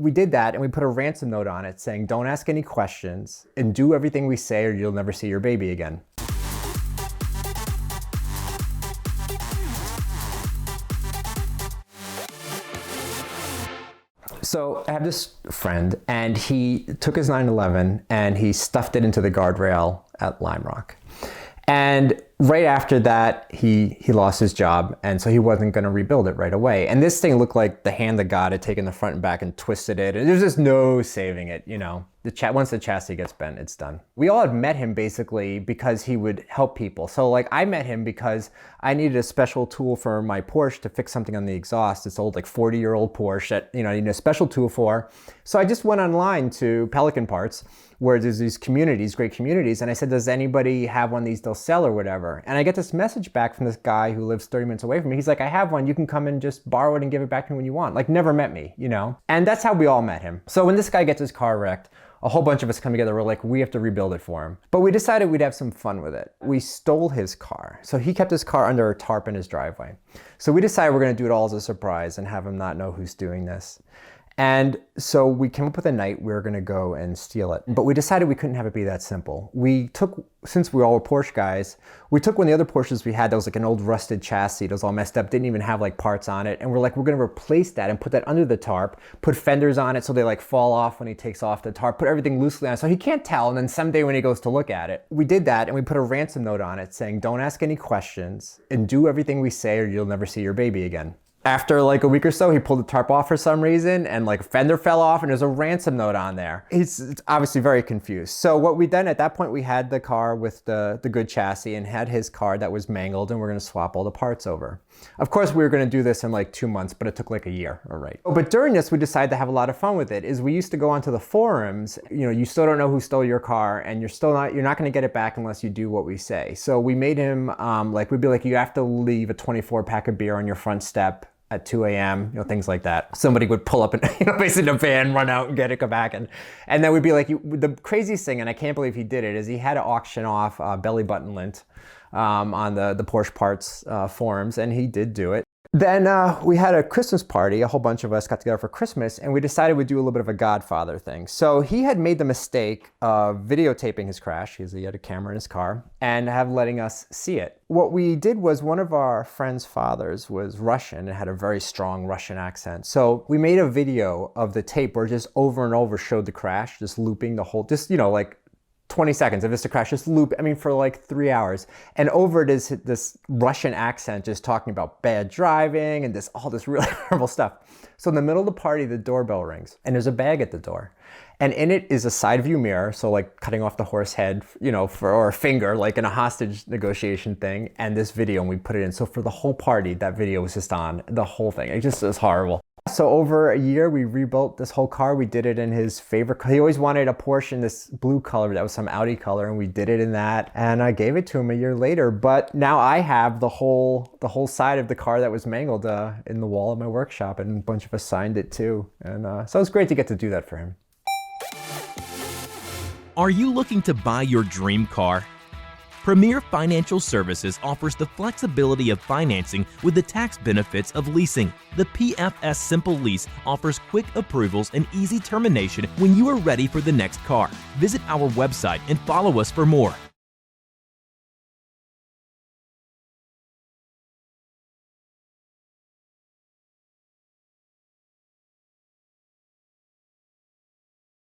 We did that and we put a ransom note on it saying, don't ask any questions and do everything we say or you'll never see your baby again. So I have this friend and he took his 911 and he stuffed it into the guardrail at Lime Rock. And right after that, he lost his job, and so he wasn't going to rebuild it right away. And this thing looked like the hand of God had taken the front and back and twisted it, and there's just no saving it, you know. Once the chassis gets bent, it's done. We all had met him basically because he would help people. So like I met him because I needed a special tool for my Porsche to fix something on the exhaust. This old like 40-year-old Porsche that, you know, I needed a special tool for. So I just went online to Pelican Parts, where there's these communities, great communities, and I said, does anybody have one of these they'll sell or whatever? And I get this message back from this guy who lives 30 minutes away from me. He's like, I have one, you can come and just borrow it and give it back to me when you want. Like, never met me, you know? And that's how we all met him. So when this guy gets his car wrecked, a whole bunch of us come together, we're like, we have to rebuild it for him. But we decided we'd have some fun with it. We stole his car. So he kept his car under a tarp in his driveway. So we decided we're gonna do it all as a surprise and have him not know who's doing this. And so we came up with a night we were gonna go and steal it. But we decided we couldn't have it be that simple. Since we all were Porsche guys, we took one of the other Porsches we had that was like an old rusted chassis that was all messed up, didn't even have like parts on it. And we're like, we're gonna replace that and put that under the tarp, put fenders on it so they like fall off when he takes off the tarp, put everything loosely on it so he can't tell, and then someday when he goes to look at it. We did that and we put a ransom note on it saying, don't ask any questions and do everything we say or you'll never see your baby again. After like a week or so, he pulled the tarp off for some reason and like a fender fell off and there's a ransom note on there. He's obviously very confused. So what we done at that point, we had the car with the good chassis and had his car that was mangled and we're gonna swap all the parts over. Of course, we were gonna do this in like 2 months, but it took like a year, all right. But during this, we decided to have a lot of fun with it. We used to go onto the forums, you know, you still don't know who stole your car and you're not gonna get it back unless you do what we say. So we made him, we'd be like, you have to leave a 24 pack of beer on your front step at 2 a.m., you know, things like that. Somebody would pull up and, you know, basically in a van, run out and get it, come back. And then we'd be like, the craziest thing, and I can't believe he did it, is he had to auction off belly button lint on the Porsche parts forums, and he did do it. Then we had a Christmas party, a whole bunch of us got together for Christmas, and we decided we'd do a little bit of a Godfather thing. So he had made the mistake of videotaping his crash, he had a camera in his car, and letting us see it. What we did was one of our friend's fathers was Russian and had a very strong Russian accent. So we made a video of the tape where just over and over showed the crash, just looping the whole, just, you know, like 20 seconds of this to crash, just loop, I mean, for like 3 hours. And over it is this Russian accent just talking about bad driving and all this really horrible stuff. So in the middle of the party, the doorbell rings and there's a bag at the door. And in it is a side view mirror, so like cutting off the horse head, you know, or a finger, like in a hostage negotiation thing, and this video, and we put it in. So for the whole party, that video was just on, the whole thing. It just was horrible. So over a year, we rebuilt this whole car. We did it in his favorite color. He always wanted a Porsche in this blue color that was some Audi color, and we did it in that. And I gave it to him a year later. But now I have the whole side of the car that was mangled in the wall of my workshop, and a bunch of us signed it too. And so it was great to get to do that for him. Are you looking to buy your dream car? Premier Financial Services offers the flexibility of financing with the tax benefits of leasing. The PFS Simple Lease offers quick approvals and easy termination when you are ready for the next car. Visit our website and follow us for more.